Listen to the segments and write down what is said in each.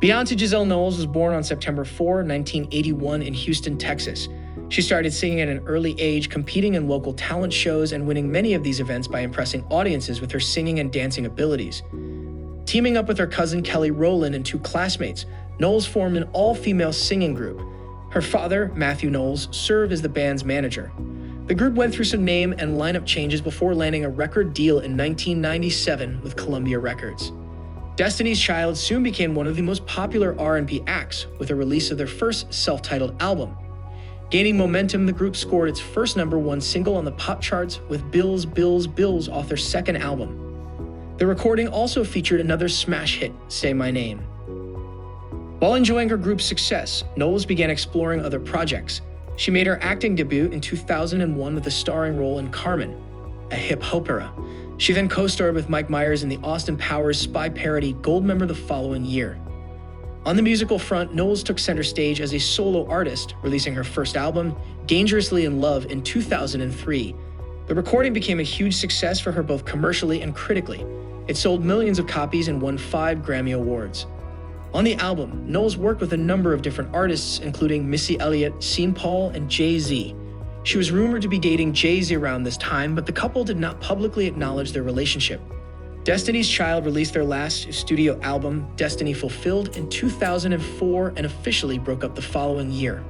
Beyonce Giselle Knowles was born on September 4, 1981 in Houston, Texas. She started singing at an early age, competing in local talent shows and winning many of these events by impressing audiences with her singing and dancing abilities. Teaming up with her cousin Kelly Rowland and two classmates, Knowles formed an all-female singing group. Her father, Matthew Knowles, served as the band's manager. The group went through some name and lineup changes before landing a record deal in 1997 with Columbia Records. Destiny's Child soon became one of the most popular R&B acts with the release of their first self-titled album. Gaining momentum, the group scored its first #1 single on the pop charts with Bills, Bills, Bills off their second album. The recording also featured another smash hit, Say My Name. While enjoying her group's success, Knowles began exploring other projects. She made her acting debut in 2001 with a starring role in Carmen, a hip opera. She then co-starred with Mike Myers in the Austin Powers spy parody Goldmember the following year. On the musical front, Knowles took center stage as a solo artist, releasing her first album, Dangerously in Love, in 2003. The recording became a huge success for her both commercially and critically. It sold millions of copies and won 5 Grammy Awards. On the album, Knowles worked with a number of different artists, including Missy Elliott, Sean Paul, and Jay-Z. She was rumored to be dating Jay-Z around this time, but the couple did not publicly acknowledge their relationship. Destiny's Child released their last studio album, Destiny Fulfilled, in 2004 and officially broke up the following year.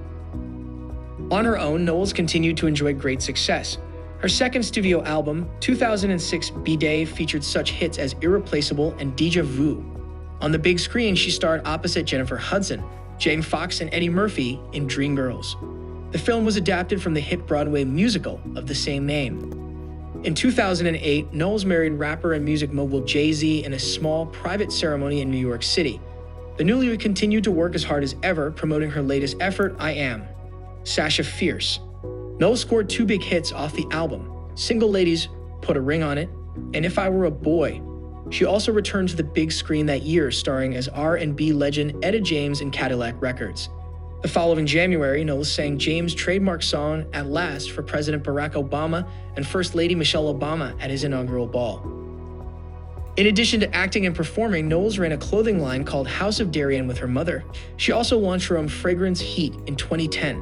On her own, Knowles continued to enjoy great success. Her second studio album, 2006 B-Day, featured such hits as Irreplaceable and Deja Vu. On the big screen, she starred opposite Jennifer Hudson, Jane Fox, and Eddie Murphy in Dreamgirls. The film was adapted from the hit Broadway musical of the same name. In 2008, Knowles married rapper and music mogul Jay-Z in a small, private ceremony in New York City. The newlywed continued to work as hard as ever, promoting her latest effort, I Am. Sasha Fierce. Knowles scored 2 big hits off the album, Single Ladies, Put a Ring on It, and If I Were a Boy. She also returned to the big screen that year, starring as R&B legend Etta James in Cadillac Records. The following January, Knowles sang James' trademark song, At Last, for President Barack Obama and First Lady Michelle Obama at his inaugural ball. In addition to acting and performing, Knowles ran a clothing line called House of Darien with her mother. She also launched her own fragrance, Heat, in 2010.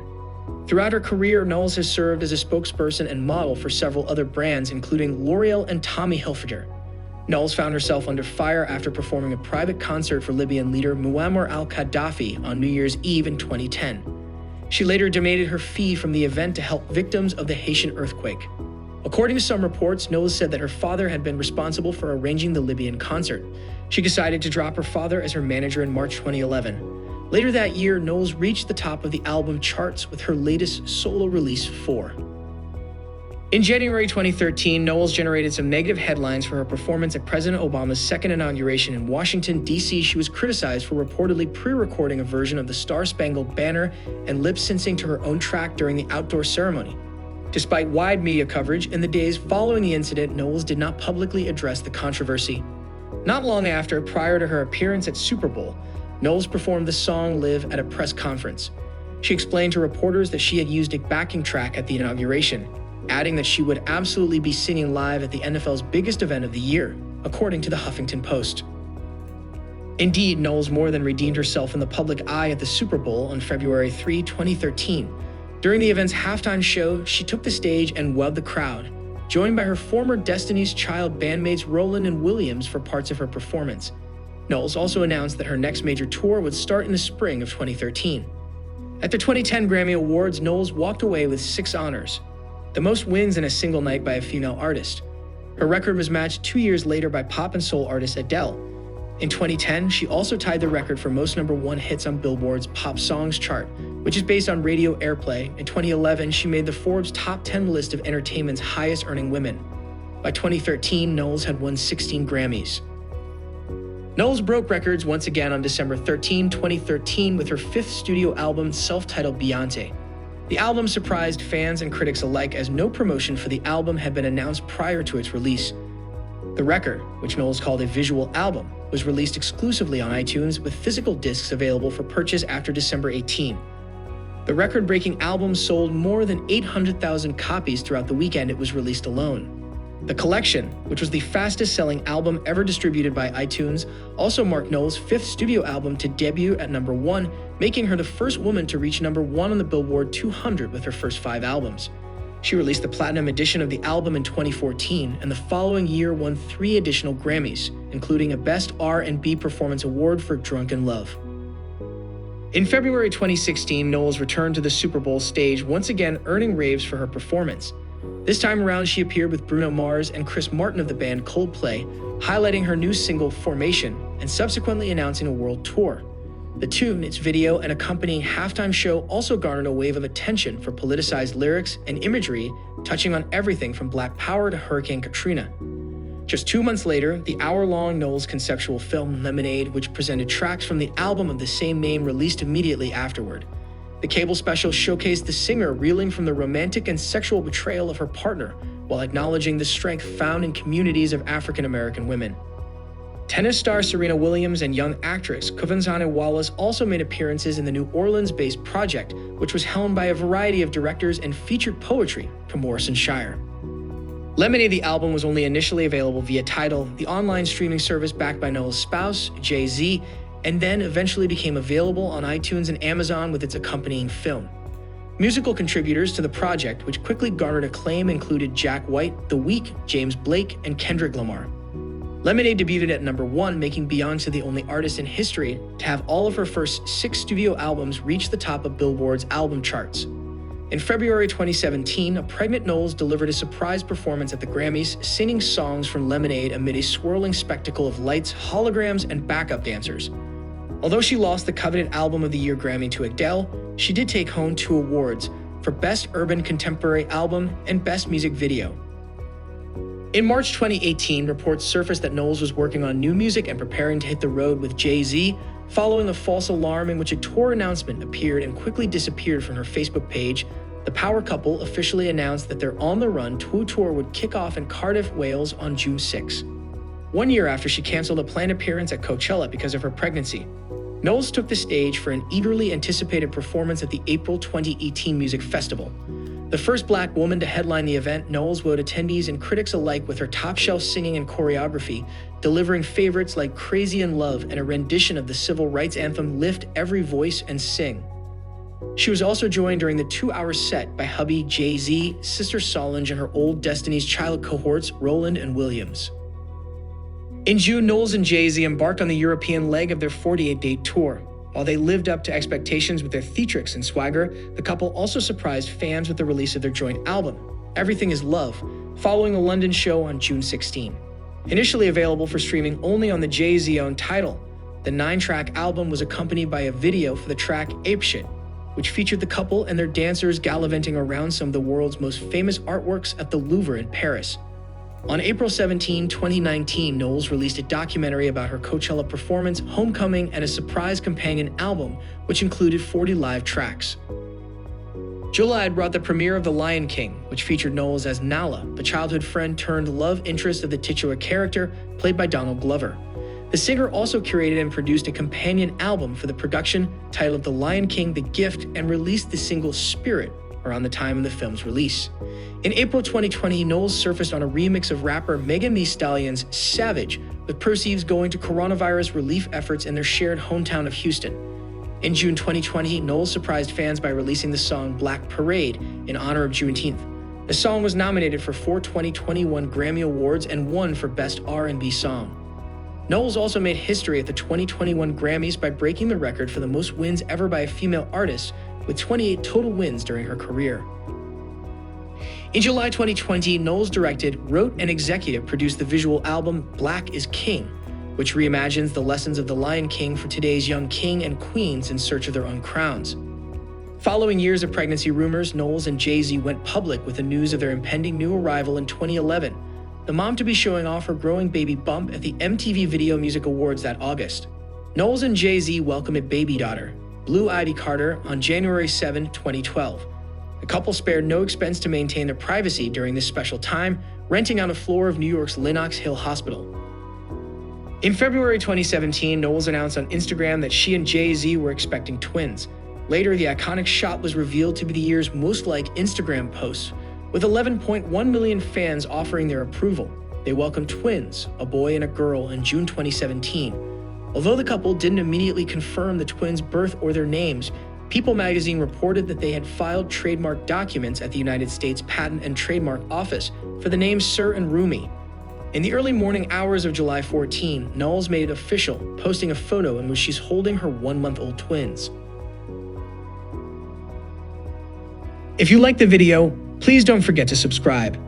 Throughout her career, Knowles has served as a spokesperson and model for several other brands, including L'Oreal and Tommy Hilfiger. Knowles found herself under fire after performing a private concert for Libyan leader Muammar al-Gaddafi on New Year's Eve in 2010. She later donated her fee from the event to help victims of the Haitian earthquake. According to some reports, Knowles said that her father had been responsible for arranging the Libyan concert. She decided to drop her father as her manager in March 2011. Later that year, Knowles reached the top of the album charts with her latest solo release, 4. In January 2013, Knowles generated some negative headlines for her performance at President Obama's second inauguration in Washington, D.C. She was criticized for reportedly pre-recording a version of the Star-Spangled Banner and lip-syncing to her own track during the outdoor ceremony. Despite wide media coverage, in the days following the incident, Knowles did not publicly address the controversy. Not long after, prior to her appearance at Super Bowl, Knowles performed the song Live at a press conference. She explained to reporters that she had used a backing track at the inauguration, adding that she would absolutely be singing live at the NFL's biggest event of the year, according to the Huffington Post. Indeed, Knowles more than redeemed herself in the public eye at the Super Bowl on February 3, 2013. During the event's halftime show, she took the stage and wowed the crowd, joined by her former Destiny's Child bandmates Rowland and Williams for parts of her performance. Knowles also announced that her next major tour would start in the spring of 2013. At the 2010 Grammy Awards, Knowles walked away with 6 honors, the most wins in a single night by a female artist. Her record was matched 2 years later by pop and soul artist Adele. In 2010, she also tied the record for most #1 hits on Billboard's Pop Songs chart, which is based on radio airplay. In 2011, she made the Forbes Top 10 list of entertainment's highest-earning women. By 2013, Knowles had won 16 Grammys. Knowles broke records once again on December 13, 2013 with her 5th studio album, self-titled Beyonce. The album surprised fans and critics alike as no promotion for the album had been announced prior to its release. The record, which Knowles called a visual album, was released exclusively on iTunes with physical discs available for purchase after December 18. The record-breaking album sold more than 800,000 copies throughout the weekend it was released alone. The Collection, which was the fastest-selling album ever distributed by iTunes, also marked Knowles' fifth studio album to debut at number 1, making her the first woman to reach number 1 on the Billboard 200 with her first 5 albums. She released the platinum edition of the album in 2014, and the following year won 3 additional Grammys, including a Best R&B Performance Award for Drunken Love. In February 2016, Knowles returned to the Super Bowl stage, once again earning raves for her performance. This time around, she appeared with Bruno Mars and Chris Martin of the band Coldplay, highlighting her new single Formation, and subsequently announcing a world tour. The tune, its video, and accompanying halftime show also garnered a wave of attention for politicized lyrics and imagery, touching on everything from Black Power to Hurricane Katrina. Just 2 months later, the hour-long Knowles conceptual film Lemonade, which presented tracks from the album of the same name, released immediately afterward. The cable special showcased the singer reeling from the romantic and sexual betrayal of her partner, while acknowledging the strength found in communities of African-American women. Tennis star Serena Williams and young actress Quvenzhané Wallis also made appearances in the New Orleans-based project, which was helmed by a variety of directors and featured poetry from Morrison Shire. Lemonade, the album, was only initially available via Tidal, the online streaming service backed by Knowles' spouse, Jay-Z, and then eventually became available on iTunes and Amazon with its accompanying film. Musical contributors to the project, which quickly garnered acclaim, included Jack White, The Week, James Blake, and Kendrick Lamar. Lemonade debuted at number 1, making Beyoncé the only artist in history to have all of her first 6 studio albums reach the top of Billboard's album charts. In February 2017, a pregnant Knowles delivered a surprise performance at the Grammys, singing songs from Lemonade amid a swirling spectacle of lights, holograms, and backup dancers. Although she lost the coveted Album of the Year Grammy to Adele, she did take home 2 awards for Best Urban Contemporary Album and Best Music Video. In March 2018, reports surfaced that Knowles was working on new music and preparing to hit the road with Jay-Z, following a false alarm in which a tour announcement appeared and quickly disappeared from her Facebook page. The power couple officially announced that their On the Run tour would kick off in Cardiff, Wales on June 6. 1 year after she canceled a planned appearance at Coachella because of her pregnancy, Knowles took the stage for an eagerly anticipated performance at the April 2018 Music Festival. The first Black woman to headline the event, Knowles wowed attendees and critics alike with her top-shelf singing and choreography, delivering favorites like Crazy in Love and a rendition of the civil rights anthem Lift Every Voice and Sing. She was also joined during the 2-hour set by hubby Jay-Z, sister Solange, and her old Destiny's Child cohorts Roland and Williams. In June, Knowles and Jay-Z embarked on the European leg of their 48-date tour. While they lived up to expectations with their theatrics and swagger, the couple also surprised fans with the release of their joint album, Everything Is Love, following a London show on June 16. Initially available for streaming only on the Jay-Z-owned Tidal, the 9-track album was accompanied by a video for the track Apeshit, which featured the couple and their dancers gallivanting around some of the world's most famous artworks at the Louvre in Paris. On April 17, 2019, Knowles released a documentary about her Coachella performance, Homecoming, and a surprise companion album, which included 40 live tracks. July brought the premiere of The Lion King, which featured Knowles as Nala, the childhood friend turned love interest of the titular character, played by Donald Glover. The singer also curated and produced a companion album for the production titled The Lion King: The Gift, and released the single Spirit around the time of the film's release. In April 2020, Knowles surfaced on a remix of rapper Megan Thee Stallion's Savage, with proceeds going to coronavirus relief efforts in their shared hometown of Houston. In June 2020, Knowles surprised fans by releasing the song Black Parade in honor of Juneteenth. The song was nominated for 4 2021 Grammy Awards and won for Best R&B Song. Knowles also made history at the 2021 Grammys by breaking the record for the most wins ever by a female artist, with 28 total wins during her career. In July 2020, Knowles directed, wrote, and executive produced the visual album Black is King, which reimagines the lessons of the Lion King for today's young king and queens in search of their own crowns. Following years of pregnancy rumors, Knowles and Jay-Z went public with the news of their impending new arrival in 2011, the mom to be showing off her growing baby bump at the MTV Video Music Awards that August. Knowles and Jay-Z welcomed a baby daughter, Blue Ivy Carter, on January 7, 2012. The couple spared no expense to maintain their privacy during this special time, renting out a floor of New York's Lenox Hill Hospital. In February 2017, Knowles announced on Instagram that she and Jay-Z were expecting twins. Later, the iconic shot was revealed to be the year's most liked Instagram post, With 11.1 million fans offering their approval, they welcomed twins, a boy and a girl, in June 2017. Although the couple didn't immediately confirm the twins' birth or their names, People magazine reported that they had filed trademark documents at the United States Patent and Trademark Office for the names Sir and Rumi. In the early morning hours of July 14, Knowles made it official, posting a photo in which she's holding her 1-month-old twins. If you liked the video, please don't forget to subscribe.